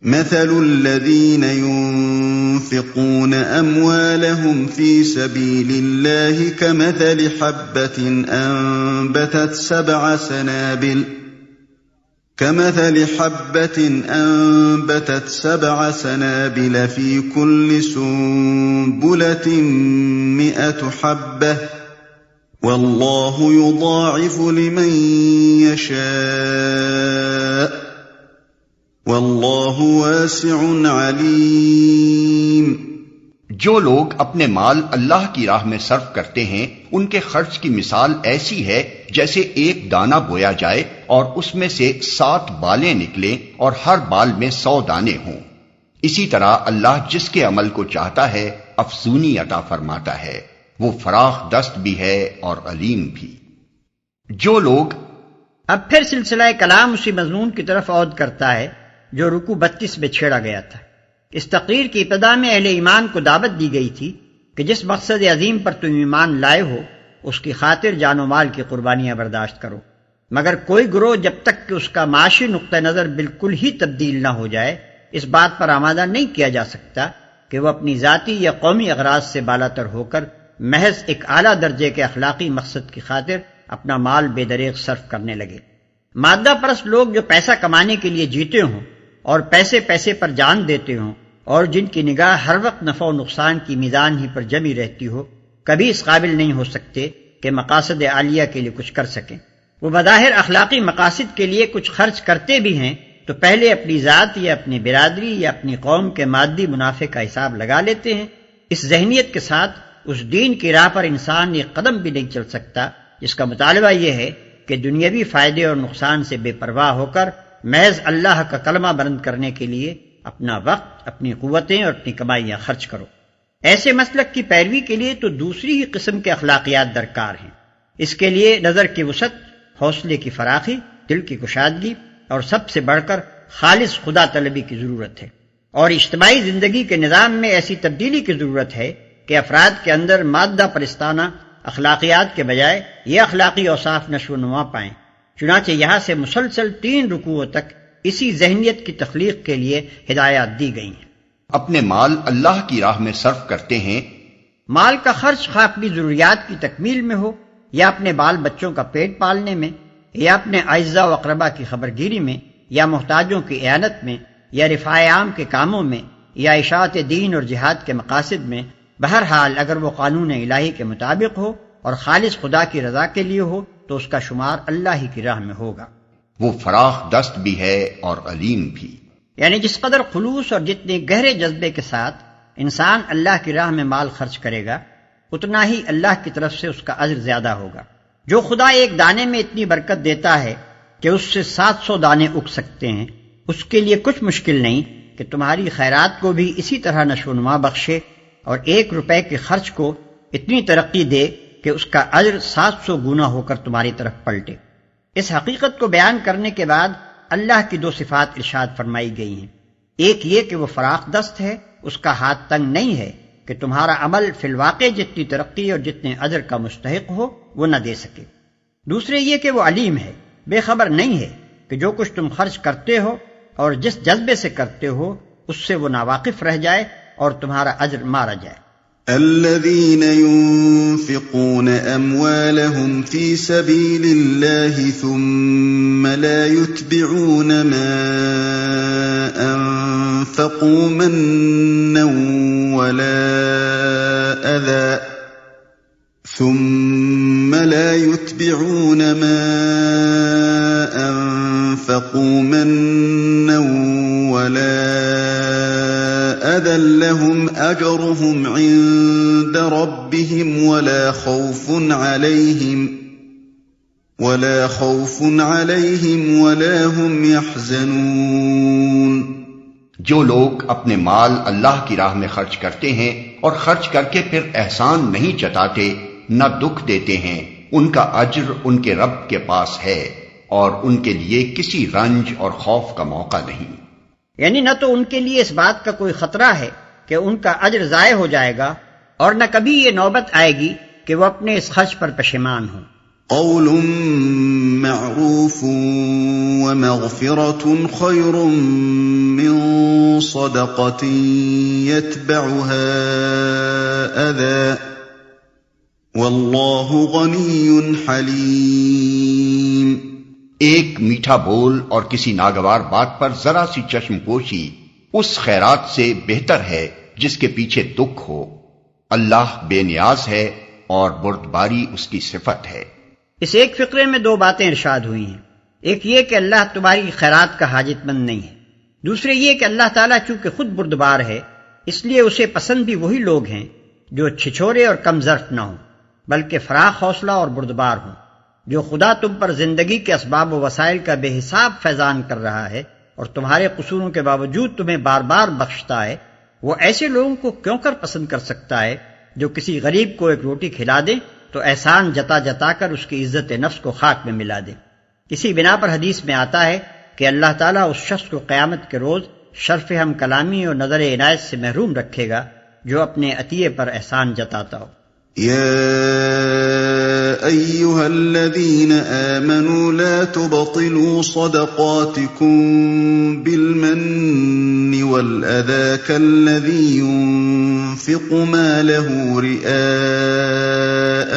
مثل الذين ينفقون أموالهم في سبيل الله كمثل حبة أنبتت سبع سنابل في كل سنبلة 100 حبة والله يضاعف لمن يشاء واللہ واسع علیم۔ جو لوگ اپنے مال اللہ کی راہ میں صرف کرتے ہیں ان کے خرچ کی مثال ایسی ہے جیسے ایک دانہ بویا جائے اور اس میں سے 7 بالیں نکلیں اور ہر بال میں 100 دانے ہوں۔ اسی طرح اللہ جس کے عمل کو چاہتا ہے افزونی عطا فرماتا ہے، وہ فراخ دست بھی ہے اور علیم بھی۔ جو لوگ اب پھر سلسلہ کلام اسی مضمون کی طرف عود کرتا ہے جو رکوع 32 میں چھیڑا گیا تھا۔ اس تقریر کی ابتدا میں اہل ایمان کو دعوت دی گئی تھی کہ جس مقصد عظیم پر تم ایمان لائے ہو اس کی خاطر جان و مال کی قربانیاں برداشت کرو، مگر کوئی گروہ جب تک کہ اس کا معاشی نقطہ نظر بالکل ہی تبدیل نہ ہو جائے اس بات پر آمادہ نہیں کیا جا سکتا کہ وہ اپنی ذاتی یا قومی اغراض سے بالاتر ہو کر محض ایک اعلیٰ درجے کے اخلاقی مقصد کی خاطر اپنا مال بے دریغ صرف کرنے لگے۔ مادہ پرست لوگ جو پیسہ کمانے کے لیے جیتے ہوں اور پیسے پر جان دیتے ہوں اور جن کی نگاہ ہر وقت نفع و نقصان کی میزان ہی پر جمی رہتی ہو، کبھی اس قابل نہیں ہو سکتے کہ مقاصد عالیہ کے لیے کچھ کر سکیں۔ وہ بظاہر اخلاقی مقاصد کے لیے کچھ خرچ کرتے بھی ہیں تو پہلے اپنی ذات یا اپنی برادری یا اپنی قوم کے مادی منافع کا حساب لگا لیتے ہیں۔ اس ذہنیت کے ساتھ اس دین کی راہ پر انسان ایک قدم بھی نہیں چل سکتا جس کا مطالبہ یہ ہے کہ دنیاوی فائدے اور نقصان سے بے پرواہ ہو کر محض اللہ کا کلمہ بلند کرنے کے لیے اپنا وقت، اپنی قوتیں اور اپنی کمائیاں خرچ کرو۔ ایسے مسلک کی پیروی کے لیے تو دوسری ہی قسم کے اخلاقیات درکار ہیں۔ اس کے لیے نظر کی وسعت، حوصلے کی فراخی، دل کی کشادگی اور سب سے بڑھ کر خالص خدا طلبی کی ضرورت ہے، اور اجتماعی زندگی کے نظام میں ایسی تبدیلی کی ضرورت ہے کہ افراد کے اندر مادہ پرستانہ اخلاقیات کے بجائے یہ اخلاقی اوصاف نشو و نما پائیں۔ چنانچہ یہاں سے مسلسل 3 رکوعوں تک اسی ذہنیت کی تخلیق کے لیے ہدایات دی گئی ہیں۔ اپنے مال اللہ کی راہ میں صرف کرتے ہیں۔ مال کا خرچ خواہ اپنی ضروریات کی تکمیل میں ہو یا اپنے بال بچوں کا پیٹ پالنے میں یا اپنے اعزاء و اقربا کی خبرگیری میں یا محتاجوں کی اعانت میں یا رفاع عام کے کاموں میں یا اشاعت دین اور جہاد کے مقاصد میں، بہرحال اگر وہ قانون الہی کے مطابق ہو اور خالص خدا کی رضا کے لیے ہو تو اس کا شمار اللہ ہی کی راہ میں ہوگا۔ وہ فراخ دست بھی ہے اور علیم بھی۔ یعنی جس قدر خلوص اور جتنے گہرے جذبے کے ساتھ انسان اللہ کی راہ میں مال خرچ کرے گا اتنا ہی اللہ کی طرف سے اس کا اجر زیادہ ہوگا۔ جو خدا ایک دانے میں اتنی برکت دیتا ہے کہ اس سے 700 دانے اگ سکتے ہیں، اس کے لیے کچھ مشکل نہیں کہ تمہاری خیرات کو بھی اسی طرح نشو و نما بخشے اور 1 روپے کے خرچ کو اتنی ترقی دے کہ اس کا اجر 700 گنا ہو کر تمہاری طرف پلٹے۔ اس حقیقت کو بیان کرنے کے بعد اللہ کی 2 صفات ارشاد فرمائی گئی ہیں۔ ایک یہ کہ وہ فراخ دست ہے، اس کا ہاتھ تنگ نہیں ہے کہ تمہارا عمل فی الواقع جتنی ترقی اور جتنے اجر کا مستحق ہو وہ نہ دے سکے۔ دوسرے یہ کہ وہ علیم ہے، بے خبر نہیں ہے کہ جو کچھ تم خرچ کرتے ہو اور جس جذبے سے کرتے ہو اس سے وہ ناواقف رہ جائے اور تمہارا اجر مارا جائے۔ الذين ينفقون أموالهم في سبيل الله ثم لا يتبعون ما أنفقوا منا ولا أذى لهم أجرهم عند ربهم ولا خوف عليهم ولا هم يحزنون۔ جو لوگ اپنے مال اللہ کی راہ میں خرچ کرتے ہیں اور خرچ کر کے پھر احسان نہیں جتاتے، نہ دکھ دیتے ہیں، ان کا اجر ان کے رب کے پاس ہے اور ان کے لیے کسی رنج اور خوف کا موقع نہیں۔ یعنی نہ تو ان کے لیے اس بات کا کوئی خطرہ ہے کہ ان کا اجر ضائع ہو جائے گا اور نہ کبھی یہ نوبت آئے گی کہ وہ اپنے اس خرچ پر پشیمان ہوں۔ قول معروف ومغفرة خير من صدقة يتبعها أذى والله غني حليم۔ ایک میٹھا بول اور کسی ناگوار بات پر ذرا سی چشم پوشی اس خیرات سے بہتر ہے جس کے پیچھے دکھ ہو۔ اللہ بے نیاز ہے اور بردباری اس کی صفت ہے۔ اس ایک فقرے میں دو باتیں ارشاد ہوئی ہیں، ایک یہ کہ اللہ تمہاری خیرات کا حاجت مند نہیں ہے، دوسرے یہ کہ اللہ تعالیٰ چونکہ خود بردبار ہے اس لیے اسے پسند بھی وہی لوگ ہیں جو چھچورے اور کم ظرف نہ ہوں بلکہ فراخ حوصلہ اور بردبار ہوں۔ جو خدا تم پر زندگی کے اسباب و وسائل کا بے حساب فیضان کر رہا ہے اور تمہارے قصوروں کے باوجود تمہیں بار بار بخشتا ہے، وہ ایسے لوگوں کو کیوں کر پسند کر سکتا ہے جو کسی غریب کو ایک روٹی کھلا دے تو احسان جتا جتا کر اس کی عزت نفس کو خاک میں ملا دے۔ اسی بنا پر حدیث میں آتا ہے کہ اللہ تعالیٰ اس شخص کو قیامت کے روز شرف ہم کلامی اور نظر عنایت سے محروم رکھے گا جو اپنے عطیے پر احسان جتاتا ہو۔ يا أيها الذين آمنوا لا تبطلوا صدقاتكم بالمن والأذى كالذي ينفق ماله رئاء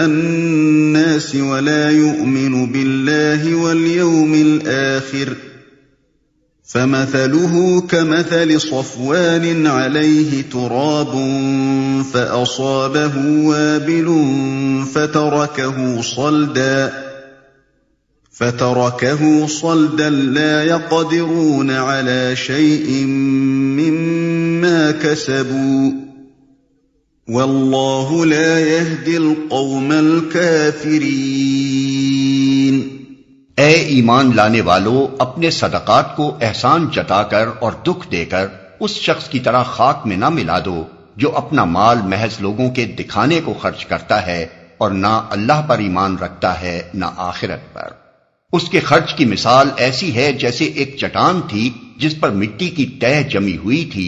الناس ولا يؤمن بالله واليوم الآخر فمثله كمثل صفوان عليه تراب فأصابه وابل فتركه صلدا لا يقدرون على شيء مما كسبوا والله لا يهدي القوم الكافرين۔ اے ایمان لانے والو، اپنے صدقات کو احسان جتا کر اور دکھ دے کر اس شخص کی طرح خاک میں نہ ملا دو جو اپنا مال محض لوگوں کے دکھانے کو خرچ کرتا ہے اور نہ اللہ پر ایمان رکھتا ہے نہ آخرت پر۔ اس کے خرچ کی مثال ایسی ہے جیسے ایک چٹان تھی جس پر مٹی کی تہ جمی ہوئی تھی،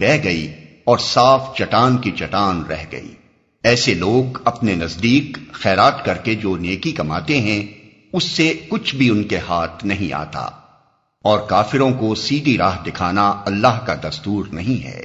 بہہ گئی اور صاف چٹان کی چٹان رہ گئی۔ ایسے لوگ اپنے نزدیک خیرات کر کے جو نیکی کماتے ہیں اس سے کچھ بھی ان کے ہاتھ نہیں آتا، اور کافروں کو سیدھی راہ دکھانا اللہ کا دستور نہیں ہے،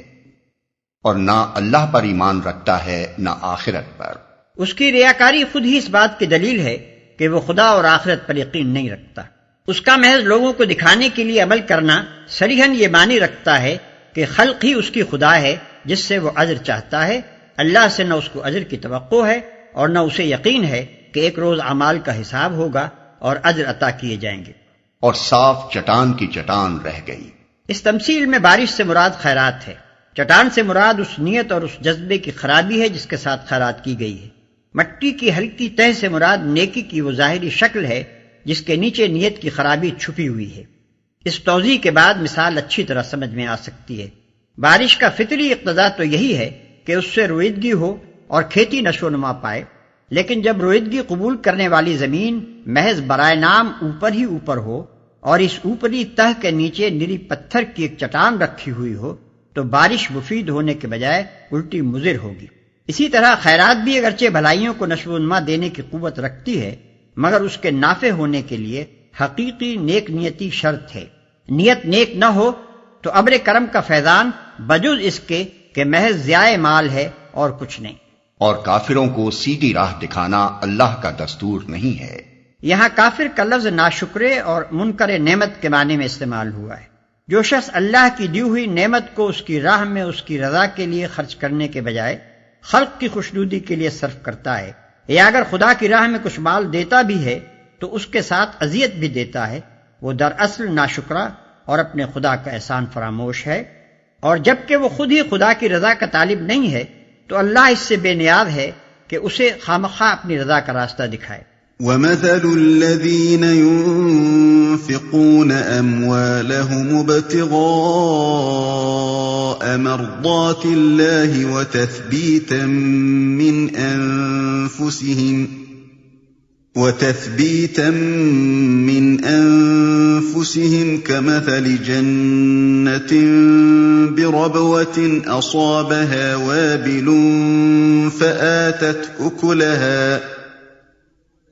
اور نہ اللہ پر ایمان رکھتا ہے نہ آخرت پر۔ اس کی ریاکاری خود ہی اس بات کی دلیل ہے کہ وہ خدا اور آخرت پر یقین نہیں رکھتا۔ اس کا محض لوگوں کو دکھانے کے لیے عمل کرنا صریحاً یہ معنی رکھتا ہے کہ خلق ہی اس کی خدا ہے جس سے وہ اجر چاہتا ہے، اللہ سے نہ اس کو اجر کی توقع ہے اور نہ اسے یقین ہے کہ ایک روز اعمال کا حساب ہوگا اور اجر عطا کیے جائیں گے۔ اور صاف چٹان کی چٹان رہ گئی۔ اس تمثیل میں بارش سے مراد خیرات ہے، چٹان سے مراد اس نیت اور اس جذبے کی خرابی ہے جس کے ساتھ خیرات کی گئی ہے، مٹی کی ہلکی تہ سے مراد نیکی کی وہ ظاہری شکل ہے جس کے نیچے نیت کی خرابی چھپی ہوئی ہے۔ اس توضیح کے بعد مثال اچھی طرح سمجھ میں آ سکتی ہے۔ بارش کا فطری اقتضا تو یہی ہے کہ اس سے رویدگی ہو اور کھیتی نشو و نما پائے، لیکن جب رویدگی قبول کرنے والی زمین محض برائے نام اوپر ہی اوپر ہو اور اس اوپری تہ کے نیچے نری پتھر کی ایک چٹان رکھی ہوئی ہو تو بارش مفید ہونے کے بجائے الٹی مضر ہوگی۔ اسی طرح خیرات بھی اگرچہ بھلائیوں کو نشو و نما دینے کی قوت رکھتی ہے، مگر اس کے نافع ہونے کے لیے حقیقی نیک نیتی شرط ہے۔ نیت نیک نہ ہو تو ابر کرم کا فیضان بجز اس کے کہ محض ضیاء مال ہے اور کچھ نہیں۔ اور کافروں کو سیدھی راہ دکھانا اللہ کا دستور نہیں ہے۔ یہاں کافر کا لفظ ناشکرے اور منکر نعمت کے معنی میں استعمال ہوا ہے۔ جو شخص اللہ کی دی ہوئی نعمت کو اس کی راہ میں اس کی رضا کے لیے خرچ کرنے کے بجائے خلق کی خوشنودی کے لیے صرف کرتا ہے، یا اگر خدا کی راہ میں کچھ مال دیتا بھی ہے تو اس کے ساتھ اذیت بھی دیتا ہے، وہ دراصل ناشکرا اور اپنے خدا کا احسان فراموش ہے، اور جبکہ وہ خود ہی خدا کی رضا کا طالب نہیں ہے تو اللہ اس سے بے نیاز ہے کہ اسے خامخواہ اپنی رضا کا راستہ دکھائے۔ وَمَثَلُ الَّذِينَ يُنفِقُونَ أَمْوَالَهُمُ ابْتِغَاءَ مَرْضَاتِ اللَّهِ وَتَثْبِيتًا مِّنْ أَنفُسِهِمْ وتثبيتا من أنفسهم كمثل جنة بربوة أصابها وابل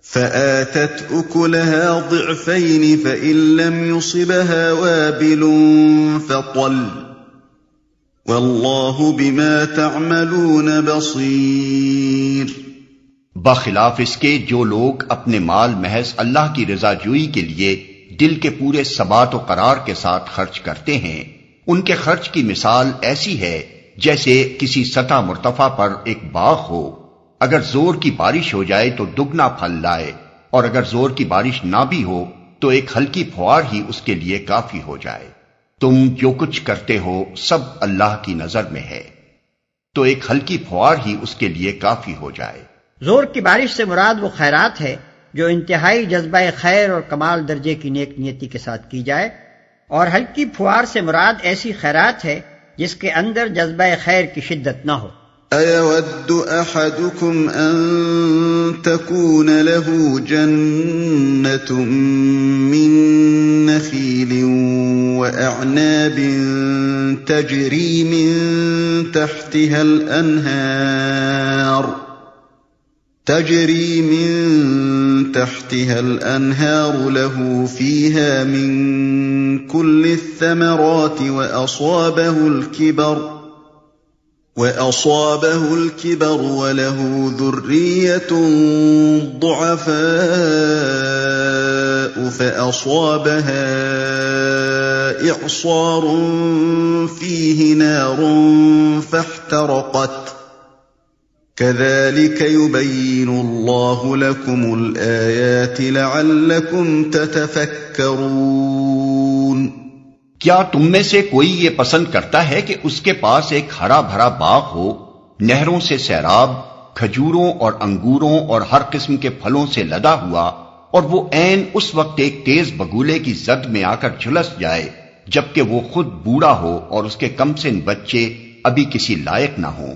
فآتت أكلها ضعفين فإن لم يصبها وابل فطل والله بما تعملون بصير۔ بخلاف اس کے جو لوگ اپنے مال محض اللہ کی رضا جوئی کے لیے دل کے پورے ثبات و قرار کے ساتھ خرچ کرتے ہیں، ان کے خرچ کی مثال ایسی ہے جیسے کسی سطح مرتفع پر ایک باغ ہو، اگر زور کی بارش ہو جائے تو دگنا پھل لائے، اور اگر زور کی بارش نہ بھی ہو تو ایک ہلکی پھوار ہی اس کے لیے کافی ہو جائے۔ تم جو کچھ کرتے ہو سب اللہ کی نظر میں ہے، تو ایک ہلکی پھوار ہی اس کے لیے کافی ہو جائے۔ زور کی بارش سے مراد وہ خیرات ہے جو انتہائی جذبہ خیر اور کمال درجے کی نیک نیتی کے ساتھ کی جائے، اور ہلکی پھوار سے مراد ایسی خیرات ہے جس کے اندر جذبہ خیر کی شدت نہ ہو۔ أَيَوَدُّ أَحَدُكُمْ أَن تَكُونَ لَهُ جَنَّةٌ مِّن نَّخِيلٍ وَأَعْنَابٍ تجري من تحتها الأنهار له فيها من كل الثمرات وأصابه الكبر وله ذرية ضعفاء فأصابها إعصار فيه نار فاحترقت كذلك يبين الله لكم الآيات لعلكم تتفكرون۔ کیا تم میں سے کوئی یہ پسند کرتا ہے کہ اس کے پاس ایک ہرا بھرا باغ ہو، نہروں سے سیراب، کھجوروں اور انگوروں اور ہر قسم کے پھلوں سے لدا ہوا، اور وہ عین اس وقت ایک تیز بگولے کی زد میں آ کر جھلس جائے جبکہ وہ خود بوڑھا ہو اور اس کے کم سن بچے ابھی کسی لائق نہ ہوں؟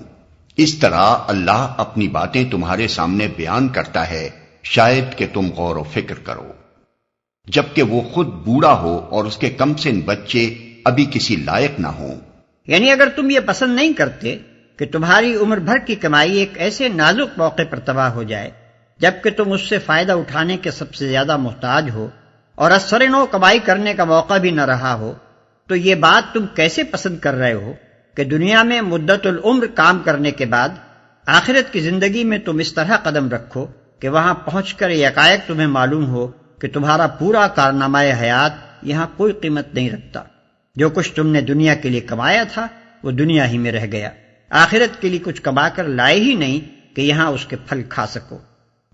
اس طرح اللہ اپنی باتیں تمہارے سامنے بیان کرتا ہے، شاید کہ تم غور و فکر کرو۔ جبکہ وہ خود بوڑھا ہو اور اس کے کم سن بچے ابھی کسی لائق نہ ہوں۔ یعنی اگر تم یہ پسند نہیں کرتے کہ تمہاری عمر بھر کی کمائی ایک ایسے نازک موقع پر تباہ ہو جائے جبکہ تم اس سے فائدہ اٹھانے کے سب سے زیادہ محتاج ہو اور اثر نو کمائی کرنے کا موقع بھی نہ رہا ہو، تو یہ بات تم کیسے پسند کر رہے ہو کہ دنیا میں مدت العمر کام کرنے کے بعد آخرت کی زندگی میں تم اس طرح قدم رکھو کہ وہاں پہنچ کر یکایک تمہیں معلوم ہو کہ تمہارا پورا کارنامہ حیات یہاں کوئی قیمت نہیں رکھتا، جو کچھ تم نے دنیا کے لیے کمایا تھا وہ دنیا ہی میں رہ گیا، آخرت کے لیے کچھ کما کر لائے ہی نہیں کہ یہاں اس کے پھل کھا سکو،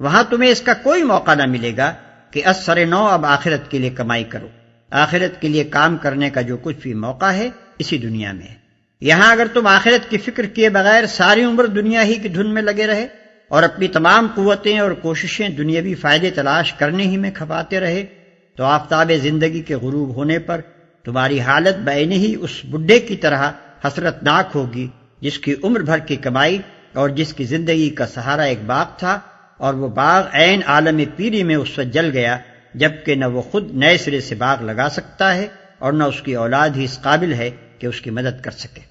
وہاں تمہیں اس کا کوئی موقع نہ ملے گا کہ اثر نو اب آخرت کے لیے کمائی کرو۔ آخرت کے لیے کام کرنے کا جو کچھ بھی موقع ہے اسی دنیا میں ہے۔ یہاں اگر تم آخرت کی فکر کیے بغیر ساری عمر دنیا ہی کی دھن میں لگے رہے اور اپنی تمام قوتیں اور کوششیں دنیاوی فائدے تلاش کرنے ہی میں کھپاتے رہے تو آفتاب زندگی کے غروب ہونے پر تمہاری حالت بعینی ہی اس بڈھے کی طرح حسرتناک ہوگی جس کی عمر بھر کی کمائی اور جس کی زندگی کا سہارا ایک باغ تھا، اور وہ باغ عین عالم پیری میں اس وقت جل گیا جبکہ نہ وہ خود نئے سرے سے باغ لگا سکتا ہے اور نہ اس کی اولاد ہی اس قابل ہے کہ اس کی مدد کر سکے۔